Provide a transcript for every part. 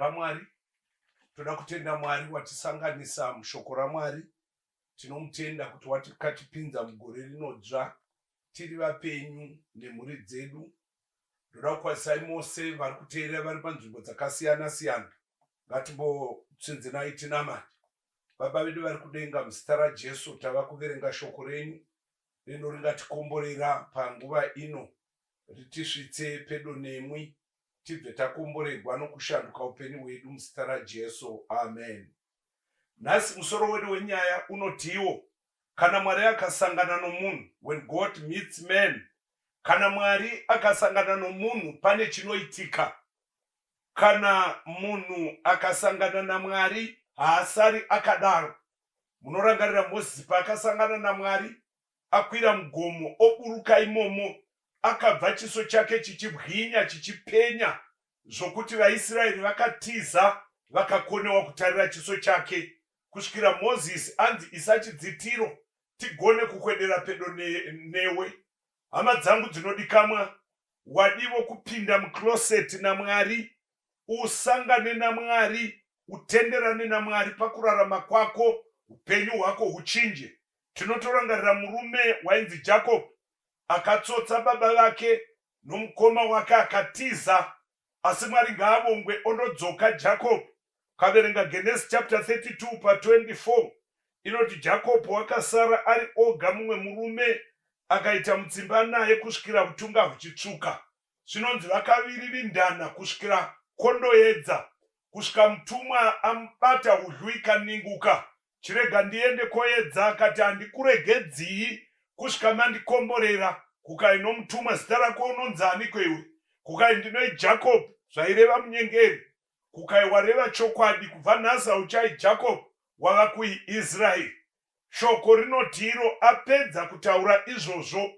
paMwari. Toda kutenda Mwari watisanganisa mushoko raMwari. Tinomutenda kuti watikatipinza mugore rinodzva tiri vapenyu nemhuri dzedu. Ndoda kukwazisai mose vari kuteerera vari panzvimbo dzakasiyana siyana. Ngatimbotsinzinai tinamate. Baba vedu vari kudenga, muzita raJesu tava kuverenga shoko renyu rino ringatikomborera panguva ino, ritisvitse pedo nemwi, tibve takomborerwa nokushanduka upenyu hwedu muzita raJesu. Amen. Nhasi musoro wedu wenyaya unotiwo, kana Mwari akasangana nomunhu, when God meets men, kana Mwari akasangana nomunhu pane chinoitika. Kana munhu akasangana naMwari haasari akadaro. Munorangarira Mozisi paakasangana naMwari, akwira mugomo, oburuka imomo, akabva chiso chake chichibwinya chichipenya zvokuti vaIsraeri vakatiza vakakonewa kutarira chiso chake. Kusvikira Mozisi anzi isa chidzitiro tigone kukwedera pedo newe. Hama dzangu dzinodikamwa, wadiwo kupinda mucloset naMwari, usangane naMwari, utenderane naMwari pakurarama kwako, upenyu hwako huchinje. Tinotorangarira murume wainzi Jacob, akatsotsa baba vake nomukoma wake akatiza, asi Mwari ngaavongwe, ondodzoka Jacob. Kaverenga Genesis chapter 32 pa 24, inoti Jacob wakasara ari oga, mumwe murume akaita mutsimba naye kusvikira utunga huchitsvuka. Zvinonzi vakaviri vindana kusvikira kondoedza, kusvika mutumwa amubata hudyu ikaninguka. Chirega ndiende koedza, akati handikuregedzii kusvika mandikomborera. Kukai nomutumwa, zita rako unonzi aniko iwe? Kukai ndinoi Jacob, zvaireva munyengeri. Kukai wareva chokwadi, kubva nhasi hauchai Jacob, wava kuiIsraeri. Shoko rinotiro apedza kutaura izvozvo,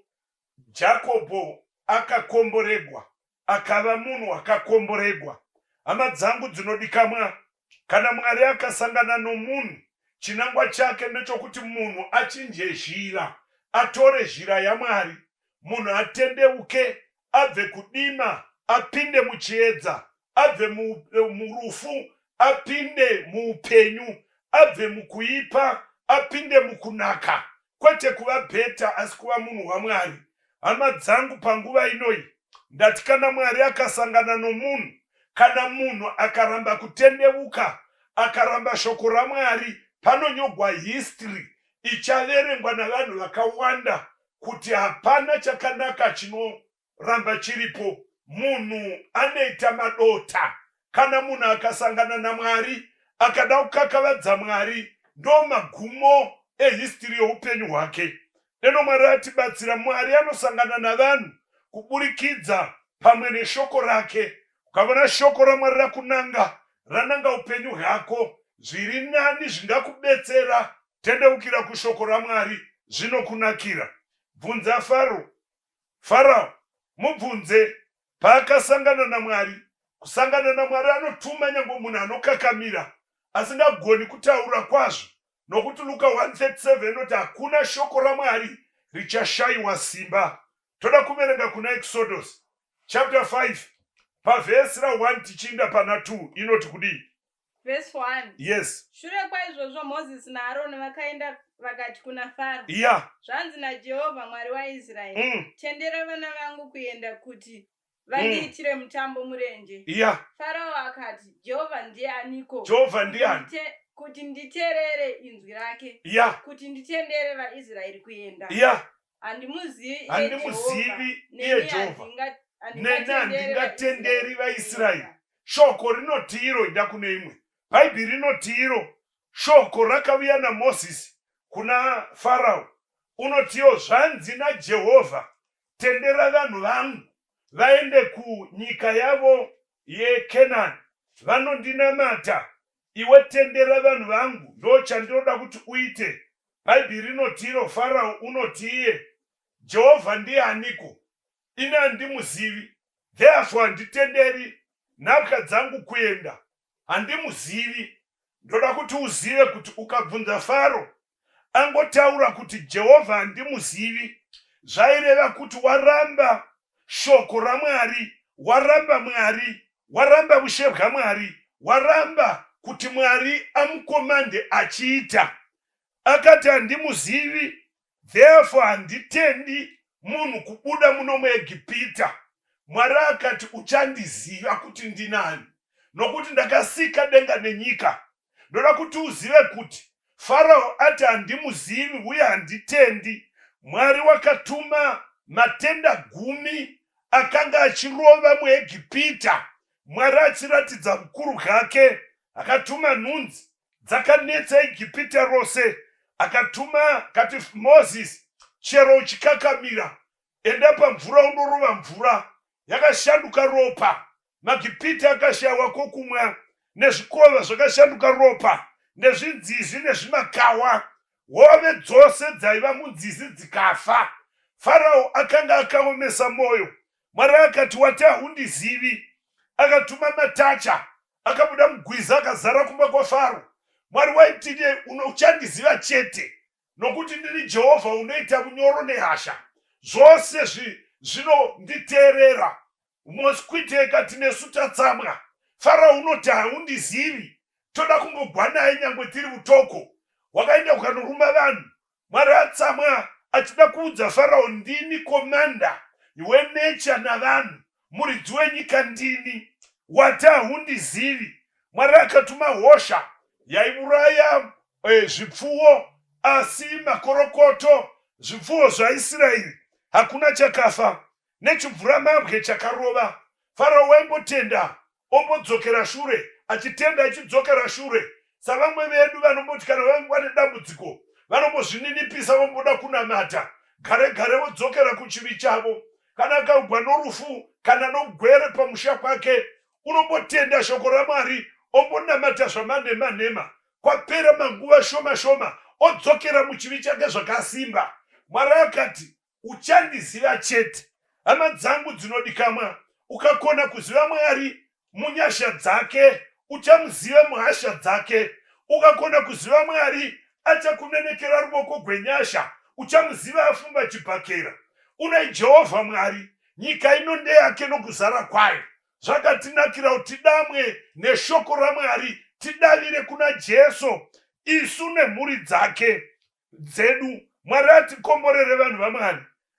Jacobo akakomboregwa, akava munhu akakomboregwa. Hama dzangu dzinodikamwa, kana Mwari akasangana nomunhu, chinangwa chake ndechokuti munhu achinje zhira, atore zhira yaMwari, munhu atendeuke, abve kudima apinde muchiedza, abve murufu apinde muupenyu, abve mukuipa apinde mukunaka, kwete kuva bheta asi kuva munhu waMwari. Hama dzangu, panguva inoi ndati kana Mwari akasangana nomunhu, kana munhu akaramba kutendeuka, akaramba shoko raMwari, panonyogwa history ichaverengwa navanhu vakawanda kuti hapana chakanaka chinoramba chiripo. Munhu anoita madota. Kana munhu akasangana naMwari, akada kukakavadza Mwari, ndo magumo ehistory youpenyu hwake. Neno Mwari atibatsira. Mwari anosangana navanhu kuburikidza pamwe neshoko rake. Ukavona shoko raMwari rakunanga, rananga upenyu hwako, zviri nani zvingakubetsera, tendeukira kushoko raMwari, zvinokunakira. Bvunza Farao, mubvunze paakasangana naMwari. Kusangana naMwari anotuma nyange munhu anokakamira, asingagoni kutaura kwazvo, nokuti Luka 1:37 inoti hakuna shoko raMwari richashayiwa simba. Toda kuverenga kuna Exodus chapter 5 pavhesi ra1 tichiinda pana 2, inoti kudii? Verse 1. Yes. Shure kwaizvozvo Mozisi naAroni vakaenda vakati kuna Faro, zvanzi naJehovha Mwari waIsraeri, tendera vana vangu kuenda kuti vandiitire mutambo murenje. Farao akati, Jehovha ndiye aniko? Jehovha ndiani? Kuti nditeerere inzwi rake, kuti nditendere vaIsraeri kuenda. Handimuzivi iye Jehovha, neni handingatenderi vaIsraeri. Shoko rinoti iro, ida kune imwe. Bhaibheri rinoti iro. Shoko rakaviya naMozisi kuna Farao. Unotiyo, zvanzi naJehovha, tendera vanhu vangu vaende kunyika yavo yeKenani, vanondinamata. Iwe tendera vanhu vangu, ndo chandinoda kuti uite. Bhaibheri rinoti iro. Farao unoti iye, Jehovha ndiye aniko? Ine handimuzivi, therefore handitenderi nhapwa dzangu kuenda. Handimuzivi. Ndoda kuti uzive kuti ukabvunza Faro angotaura kuti Jehovha handimuzivi, zvaireva kuti waramba shoko raMwari, waramba Mwari, waramba ushe hwaMwari, waramba kuti Mwari amukomande achiita. Akati handimuzivi, therefore handitendi munhu kubuda muno muEgipita. Mwari akati uchandiziva kuti ndinani, nokuti ndakasika denga nenyika. Ndoda kuti uzive kuti Farao ati handimuzivi uye handitendi. Mwari wakatuma matenda 10 akanga achirova muEgipita. Mwari achiratidza bukuru hwake, akatuma nhunzi dzakanetsa Egipita rose. Akatuma kati Moses, chero uchikakamira, enda pamvura undorova mvura, yakashanduka ropa. Magipita akashawa kokumwa, nezvikova zvakashanduka ropa, nezvinzizi nezvimakawa, hove dzose dzaiva munzizi dzikafa. Farao akanga akaomesa moyo. Mwari akati wati hundizivi. Akatuma matacha, akabuda mugwiza akazara kumba kwaFaro. Mwari waiti uchandiziva chete, nokuti ndiri Jehovha unoita unyoro nehasha. Zvose zvinonditeerera. Moskwiteka tinesu tatsamwa. Farao unoti haundizivi. Toda kumbogwanai nyangwe tiri utoko. Wakaenda ukanoruma vanhu. Mwari atsamwa achida kuudza Farao, ndini komanda wenecha navanhu, muridzi wenyika ndini. Wati haundizivi. Mwari akatuma hosha yaiuraya zvipfuwo, asi makorokoto, zvipfuwo zvaIsraeri hakuna chakafa. Nechimvuramabwe chakarova. Farao waimbotenda ombodzokera shure, achitenda achidzokera shure. Savamwe vedu vanomboti kana vane dambudziko vanombozvininipisa, vomboda kunamata, gare gare vodzokera kuchivi chavo. Kana akaugwa norufu kana nogwere pamusha kwake, unombotenda shoko raMwari, ombonamata zvamanema. Kwapera manguva shoma shoma, odzokera muchivi chake zvakasimba. Mwari akati uchandiziva chete. Hama dzangu dzinodikamwa, ukakona kuziva Mwari munyasha dzake, uchamuziva muhasha dzake. Ukakona kuziva Mwari achakunenekera ruoko gwenyasha, uchamuziva afumba chipakera. Unai Jehovha Mwari, nyika ino ndeyake nokuzara kwayo. Zvakatinakira kuti tidamwe neshoko raMwari, tidavire kuna Jesu, isu nemhuri dzake dzedu. Mwari atikomborere vanhu vaMwari.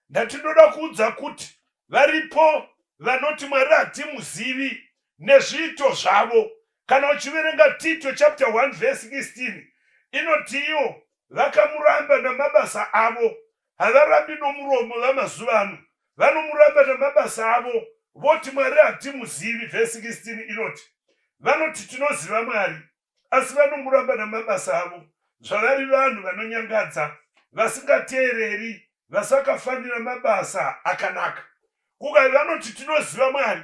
Ndatinoda kuudza kuti varipo vanoti Mwari hatimuzivi nezviito zvavo. Kana uchiverenga Tito chapter 1 verse 16, inoti ivo vakamuramba namabasa avo. Havarambi nomuromo vamazuva ano, vanomuramba namabasa avo. Voti Mwari hatimuzivi. Verse 16 inoti vanoti tinoziva Mwari, asi vanomuramba namabasa avo. Zvavari vanhu vanonyangadza, vasingateereri, vasakafanira mabasa akanaka. Kukai vanoti tinoziva Mwari,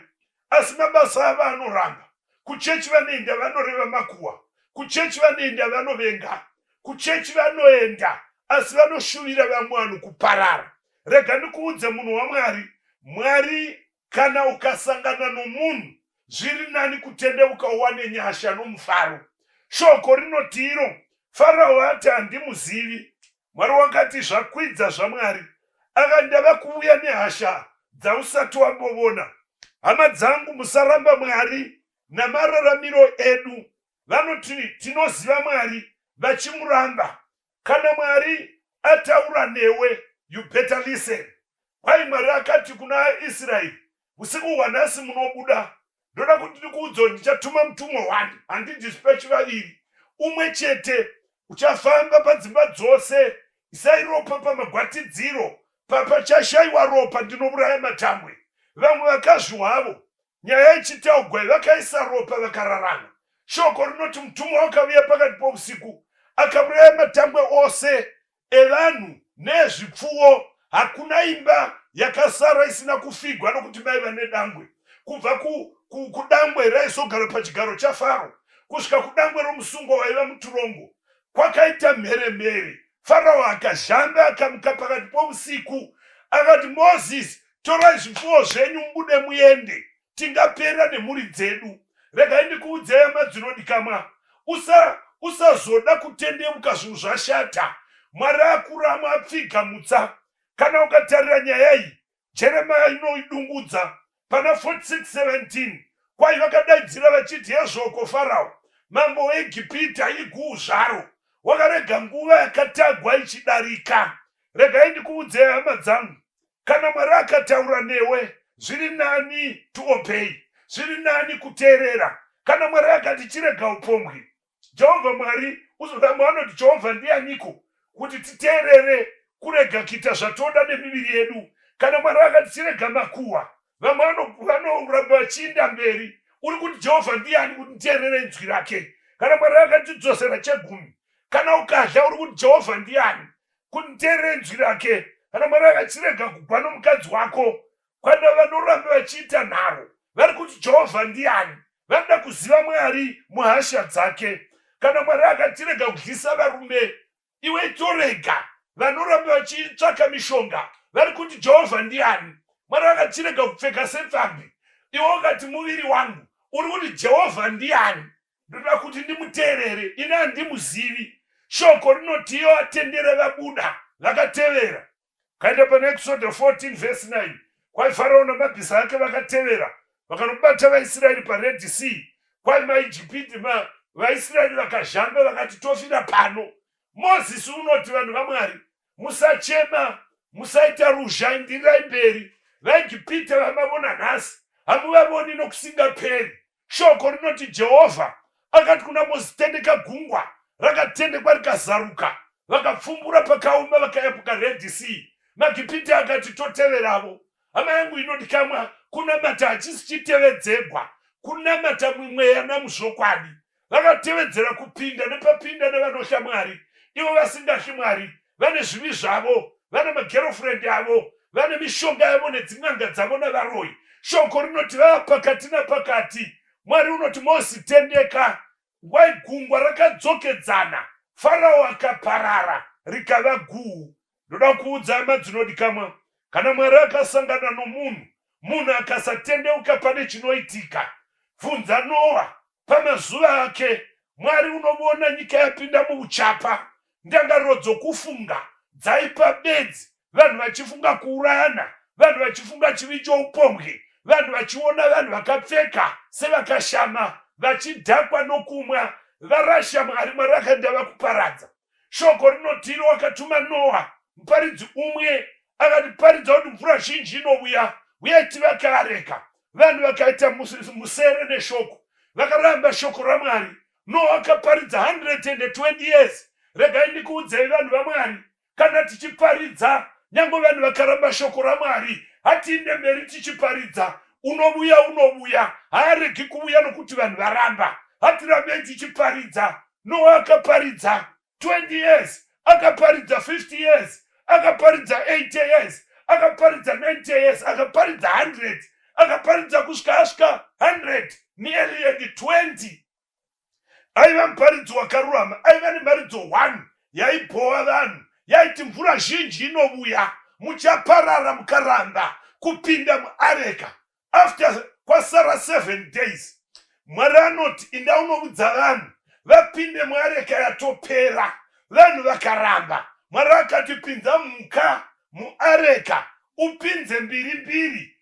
asi mabasa avo anoramba. Kuchechi vanoenda vanoreva makuhwa, kuchechi vanoenda vanovenga, kuchechi vanoenda asi vanoshuvira vamwe vanhu kuparara. Rega ndikuudze munhu waMwari, Mwari kana ukasangana nomunhu, zviri nani kutendeuka uwane nyasha nomufaro. Shoko rinoti iro, Farao ati handimuzivi. Mwari wakati zvakwidza zvaMwari, akandava kuuya nehasha dzausati wambovona. Hama dzangu, musaramba Mwari namararamiro edu. Vanoti tinoziva Mwari vachimuramba. Kana Mwari ataura newe, you better listen. Kwai Mwari akati kuna Israeri, usiku hwanhasi munobuda. Ndoda kuti ndikuudze ndichatuma mutumwa 1, handidispechi vaviri. Umwe chete uchafamba padzimba dzose, isai ropa pamagwatidziro, papachashayiwa ropa ndinouraya matambwe. Vamwe vakazviwavo, nyaya ichitaugwa vakaisa ropa vakararama. Shoko rinoti mutumwa wakauya pakati pousiku, akauraya matambwe ose evanhu nezvipfuwo. Hakuna imba yakasara isina kufigwa nokuti vaiva nedangwe. Kubva kudangwe raizogara pachigaro chaFaro kusvika kudangwe romusungwa waiva muturongo, kwakaita mheremhere. Farao akazhamba akamuka pakati pousiku, akati Moses, torai zvipfuwo zvenyu mubude muende, tingapera nemhuri dzedu. Regai ndikuudzei hama dzinodikamwa, usazoda kutendeuka zvinhu zvashata. Mwari akurama apfiga mutsa. Kana ukatarira nyaya iyi, Jeremiah inoidungudza pana 46:17, kwai vakadaidzira vachiti yezvoko Farao mambo weIgipita iguu zvaro, wakarega nguva yakatagwa ichidarika. Regai ndikuudzei hama dzangu, kana Mwari akataura newe zviri nani to obey, zviri nani kuteerera. Kana Mwari akati chirega upombwe, Jehovha Mwari vamwe vanoti Jehovha ndianiko kuti titeerere kurega kuita zvatoda nemiviri yedu. Kana Mwari akati chirega makuhwa, vamwe vanoramba vachienda mberi. Uri kuti Jehovha ndiani kuti niteerere inzwi rake? Kana Mwari akati dzosera chegumi, kana ukadya uri kuti Jehovha ndiani kuti niteerere inzwi rake? Kana Mwari akachirega kugwa nomukadzi wako, kana vanoramba vachiita nharo vari kuti Jehovha ndiani, vanoda kuziva Mwari muhasha dzake. Kana Mwari akatirega kudyisa varume, iwe torega vanoramba vachitsvaka mishonga vari kuti Jehovha ndiani. Mwari akatirega kupfeka sepfambi, iwe ukati muviri wangu, uri kuti Jehovha ndiani, ndoda kuti ndimuteerere, ine handimuzivi. Shoko rinoti iyo atendere vabuda vakatevera. Kaenda pana Exodus 14 verse 9, kwai Farao namabhiza ake vakatevera vakanobata vaIsraeri paRed Sea. Kwai maIjipiti vaIsraeri vakazhamba vakati tofira pano. Mozisi unoti vanhu vaMwari musachema, musaita ruzha, indirai mberi. VaIjipita vamavona nhasi hamuvavoni nokusingaperi. Shoko rinoti Jehovha akati kuna Mozisi tendeka gungwa, rakatendekwa rikazaruka, vakapfumbura pakauma vakayambuka Red Sea. MaIjipita akati toteveravo. Hama yangu inodikamwa kunamata hachisi chitevedzegwa, kunamata mweya namuzvokwadi. Vakatevedzera kupinda nepapinda nevanotya Mwari. Ivo vasingatyi Mwari vane zvivi zvavo, vane magirlfriend avo, vane mishonga yavo nedzin'anga dzavo navaroi. Shoko rinoti vava pakati napakati. Mwari unoti Mozisi tendeka. Ngwai gungwa rakadzokedzana, Farao akaparara rikava guu. Ndoda kuudza hama dzinodikamwa, kana Mwari akasangana nomunhu, munhu akasatendeuka pane chinoitika, bvunza Noa pamazuva ake. Mwari unoona nyika yapinda muuchapa, ndangariro dzokufunga dzaipa bedzi, vanhu vachifunga kuurayana, vanhu vachifunga chivi choupombwe, vanhu vachiona vanhu vakapfeka sevakashama, vachidhakwa nokumwa, varasha Mwari. Mwari akaenda vakuparadza. Shoko rinoti iro wakatuma Noa muparidzi umwe, akati paridza kuti mvura zhinji inouya, uyai tivakaareka. Vanhu vakaita musere neshoko, vakaramba shoko raMwari. Noa akaparidza 120 years. Regai ndikuudzei vanhu vaMwari, kana tichiparidza, nyange vanhu vakaramba shoko raMwari, hatiinde mberi tichiparidza. Unobuya, haaregi kuuya nokuti vanhu varamba. Hatirambei tichiparidza. Noa akaparidza 20 years, akaparidza 50 years, akaparidza 80 years, akaparidza 90 years, akaparidza 100, akaparidza kusvika 100 nearly 20. Aiva muparidzi wakarurama, aiva nemaridzo 1 yaibhowa vanhu, yaiti mvura zhinji inobuya, muchaparara mukaramba kupinda muareka. After kwasara 7 days, Mwari anoti inda unoudza vanhu vapinde muareka yatopera. Vanhu vakaramba. Mwari akati pinza muka muareka, upinze mbiri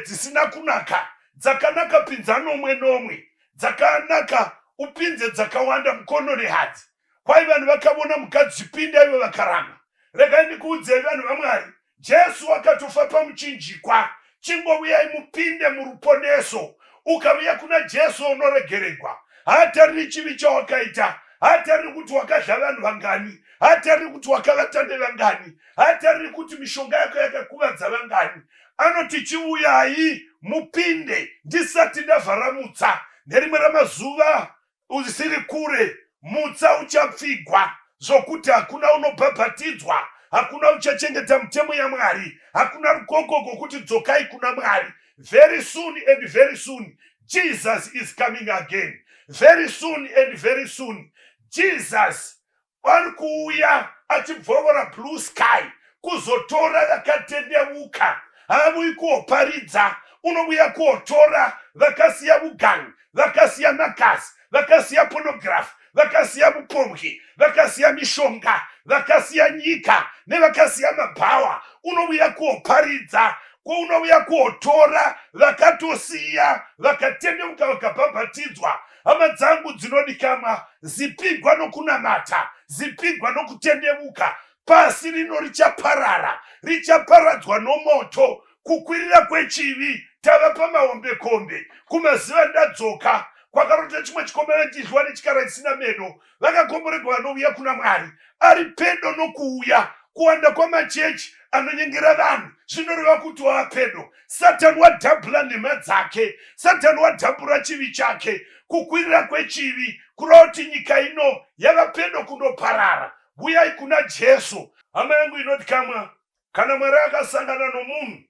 dzisina kunaka, dzakanaka pinza nomwe, dzakanaka upinze dzakawanda mukono nehadzi. Kwai vanhu vakabona mukadzi pinda, ivo vakaramba. Regai ndikuudzei vanhu vaMwari, Jesu akatofa pamuchinjikwa. Chingouyai mupinde muruponeso. Ukauya kuna Jesu unoregeregwa. Haatariri chivi chawakaita, haatariri kuti wakadya vanhu vangani, haatariri kuti wakavata nevangani, haatariri kuti mishonga yako yakakuvadza vangani. Anoti chiuyai mupinde ndisati ndavhara mutsa. Nerimwe ramazuva usiri kure, mutsa uchapfigwa, zvokuti hakuna unobhabhatidzwa, hakuna uchachengeta mitemo yaMwari, hakuna rukokoko kuti dzokai kuna Mwari. Very soon and very soon, Jesus is coming again. Very soon and very soon, Jesus ari kuuya achibvovora blue sky kuzotora vakatendeuka. Haavuyi kuoparidza, unouya kuotora vakasiya ugangi, vakasiya makasi, vakasiya pornography, vakasiya upombwe, vakasiya mishonga, vakasiya nyika nevakasiya mabhawa. Unouya kuoparidza, kwaunouya kuotora vakatosiya vakatendeuka vakabhabhatidzwa. Hama dzangu dzinodikanwa, zipigwa nokunamata, zipigwa nokutendeuka, pasi rino richaparara, richaparadzwa nomoto. Kukwirira kwechivi tava pamahombekombe. Kumaziva ndadzoka kwakarota chimwe chikombe chizwa nechikara chisina medo. Vakakomborerwa vanouya kuna Mwari, ari pedo nokuuya. Kuwanda kwamachechi anonyengera vanhu zvinoreva kuti wava pedo. Satani wadhabhura nhema dzake, Satani wadhabhura chivi chake. Kukwirira kwechivi kureva kuti nyika ino yava pedo kundoparara. Uyai kuna Jesu. Hama yangu inodikanwa, kana Mwari akasangana nomunhu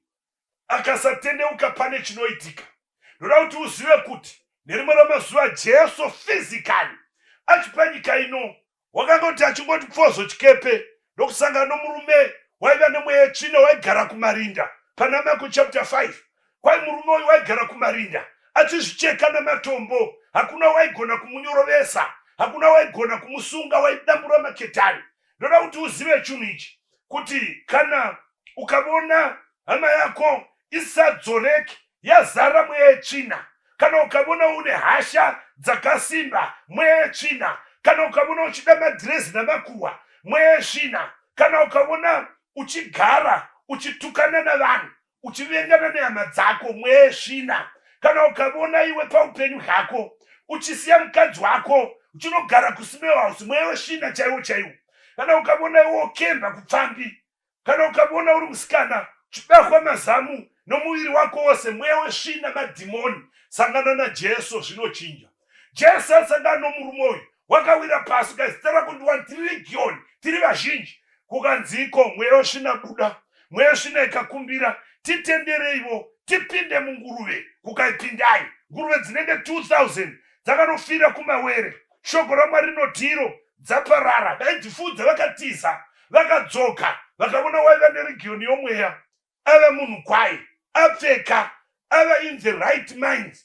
akasatendeuka pane chinoitika, ndoda kuti uzive kuti nerimwe ramazuva Jesu physically achipa nyika ino wakangoti achingoti pfozo chikepe ndokusangana nomurume waiva nemweya tsvina waigara kumarinda. Pana Marko chapter 5 kwai murume uyu waigara kumarinda achizvicheka namatombo. Hakuna waigona kumunyorovesa, hakuna waigona kumusunga, waidambura maketani. Ndoda kuti uzive chinhu ichi, kuti kana ukavona hama yako isadzoreki yazara mweya yetsvina, kana ukavona une hasha dzakasimba mweya yetsvina, kana ukavona uchida madhirezi namakuhwa mweya yetsvina, kana ukavona uchigara uchitukana navanhu uchivengana nehama dzako mweya yetsvina, kana ukavona iwe paupenyu hwako uchisiya mukadzi wako uchinogara kuSumehouse mweya wetsvina chaiwo chaiwo, kana ukavona iwe ukemba kupfambi, kana ukavona uri musikana uchibahwa mazamu nomuviri wako wose mweya wetsvina madhimoni, sangana naJesu zvinochinja. Jesu asangana nomurume uyu wakawira pasi ukazita rako ndiwani, tiri legioni, tiri vazhinji. Kukanziko mweya wetsvina buda, mweya wetsvina ikakumbira titendereivo tipinde munguruve. Kukaipindai nguruve dzinenge 2000 dzakanofira kumawere. Shoko raMwari rinoti iro dzaparara. Vaidzifudza vakatiza vakadzoka vakavona waiva neregioni yomweya, ava munhu kwai, apfeka, ava in the right mind,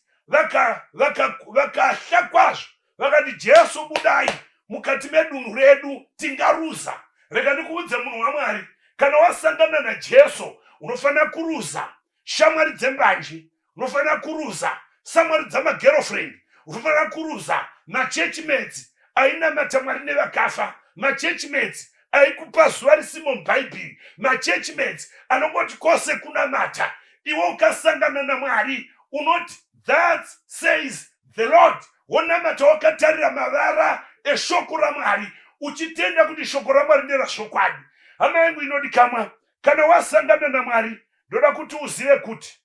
vakahla kwazvo, vakati Jesu budai mukati medunhu redu tingaruza. Rega ndikuudze munhu waMwari, kana wasangana naJesu unofanira kuruza shamwari dzembanje, unofanira kuruza samwari dzamagirlfriend, unofanira kuruza machurchmates ainamata Mwari nevakafa, machurchmates aikupa zuva risimo mubhaibheri, machurchmates anongoti kwose kunamata. Iwe ukasangana naMwari unoti that says the Lord, wonamata wakatarira mavara eshoko raMwari, uchitenda kuti shoko raMwari nderazvokwadi. Hama yangu inodikanwa, kana wasangana naMwari ndoda kuti uzive kuti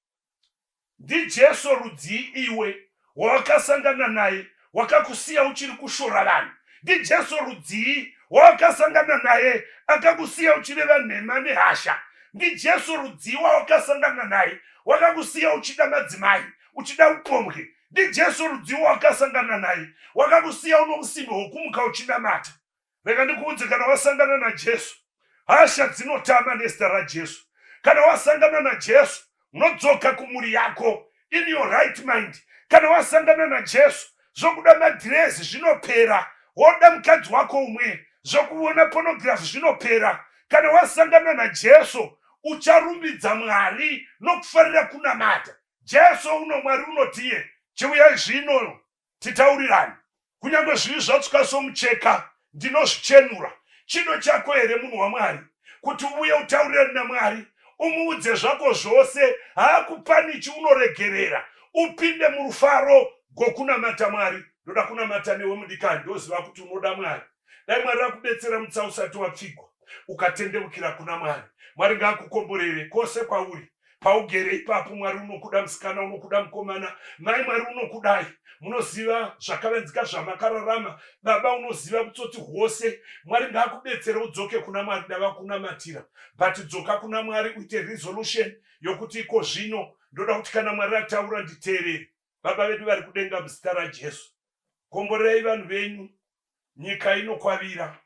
ndiJesu rudzi iwe wawakasangana naye wakakusiya uchiri kushora vanhu. NdiJesu rudzi wawakasangana naye akakusiya uchireva nhema nehasha. NdiJesu rudzi wawakasangana naye wakakusiya uchida madzimai, uchida upombwe. NdiJesu rudzi wawakasangana naye wakakusiya uno musimbo hwokumuka uchinamata. Rega ndikuudze, kana wasangana naJesu hasha dzinotama nezita raJesu. Kana wasangana naJesu unodzoka kumuri yako in your right mind. Kana wasangana naJesu zvokuda madhirezi zvinopera, woda mukadzi wako umwe, zvokuona pornography zvinopera. Kana wasangana naJesu ucharumbidza Mwari nokufarira kunamata. Jesu uno Mwari unotiye chiuyai zvino titaurirane, kunyange zvivi zvatsuka somucheka ndinozvichenura. Chino chako here munhu waMwari kuti uye utaurirane naMwari, umuudze zvako zvose, haakupanichi, unoregerera, upinde murufaro gokunamata Mwari. Ndoda kunamata newe mudikani, ndoziva kuti unoda Mwari. Dai Mwari akudetsera mutsa usati wapfigwa ukatendeukira kuna Mwari. Mwari ngaakukomborere kwose kwauri, paugere ipapo. Mwari unokuda musikana, unokuda mukomana, mai Mwari unokudai. Munoziva zvakavanzika zvamakararama, baba unoziva butsotsi hwose. Mwari ngaakudetsere udzoke kuna Mwari ndava kunamatira, but dzoka kuna Mwari uite resolution yokuti iko zvino ndoda kuti kana Mwari ataura nditeerere. Baba vedu vari kudenga muzita raJesu, komborei vanhu venyu, nyika inokwavira.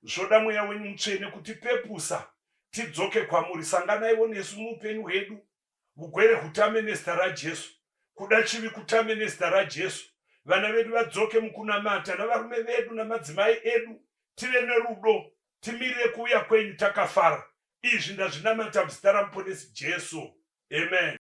Zvoda mweya wenyu mutsvene kuti pepusa tidzoke kwamuri. Sanganaiwo nesu muupenyu hwedu, ugwere hutame nezita raJesu, kuda chivi kutame nezita raJesu. Vana vedu vadzoke mukunamata, navarume vedu namadzimai edu, tive nerudo, timirire kuuya kwenyu takafara. Izvi ndazvinamata muzita ramuponesi Jesu. Amen.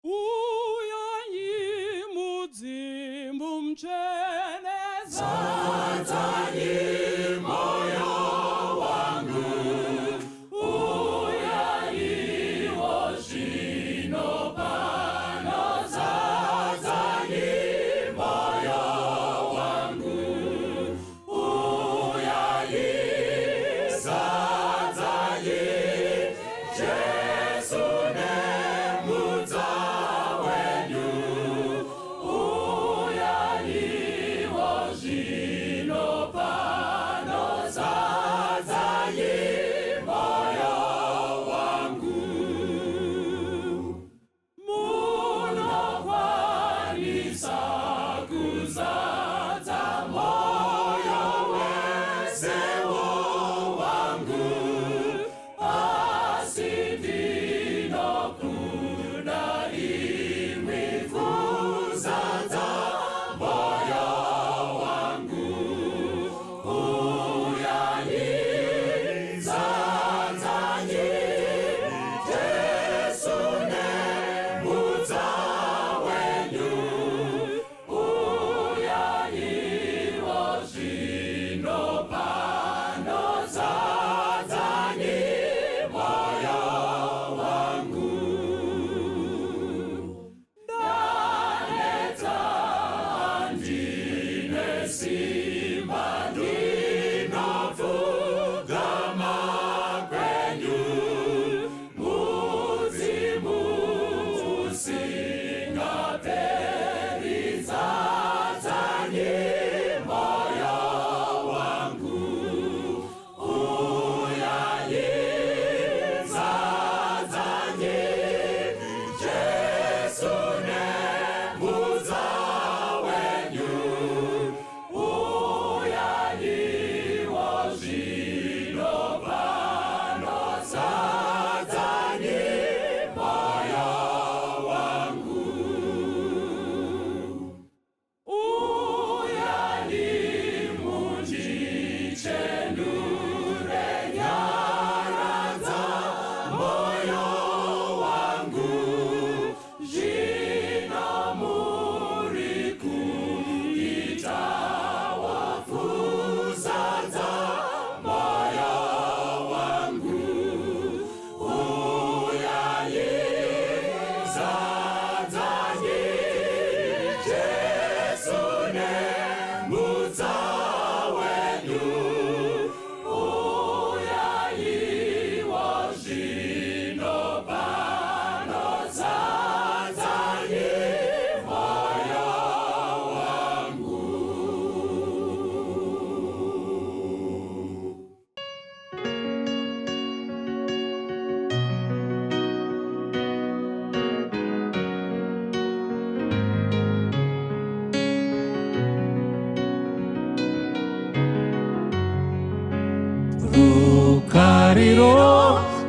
Rukariro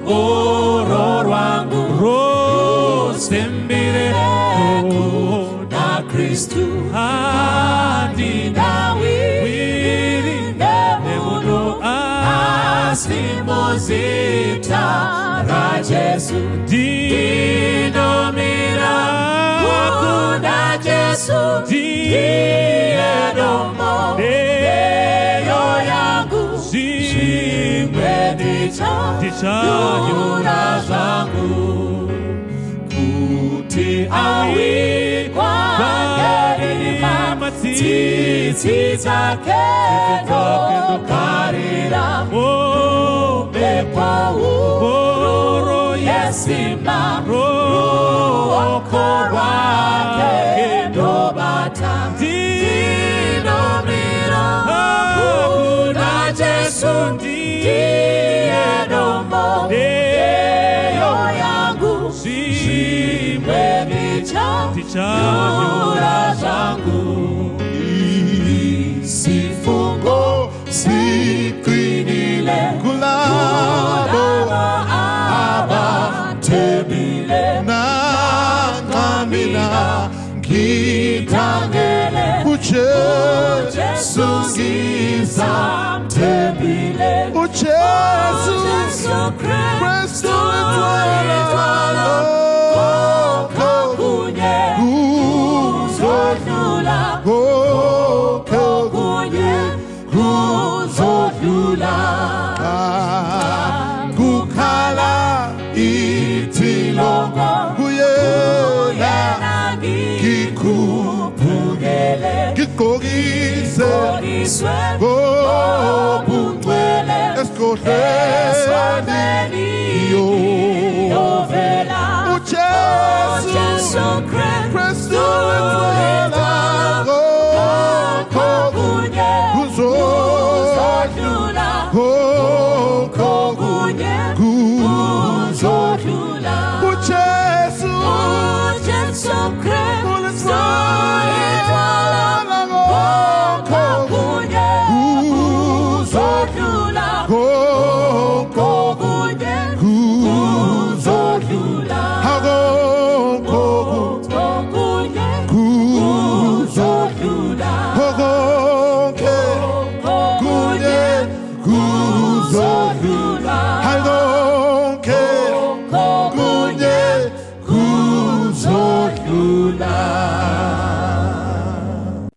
oro rwangu rosembire na Kristu hadi wirinde muno asimozita ra Jesu dinomira wakunda Jesu diedomo deyo yangu Dichayura zangu kuti awi kwa titi zake no karira upepo uro yesima ruoko rwake no bata dinomira kuna Jesu Diedomo deyo yangu shimwe dichayura zangu sifungo sikwinile kulabo abatebile nangamina ngitangele uchesungiza mtebile Jesu Kristo itwala kuzodlula kukhala itilongo kuyena ngikhuphukele ngigqokise ngobungcwele esigodlweni yovela uJesu Kristu wetwela kokunye kuzodlula kokunye kuzodlula uJesu Kristu wetwela kokunye kuzodlula kokunye kuzodlula kokunye kuzodlula kokunye kuzodlula kokunye kuzodlula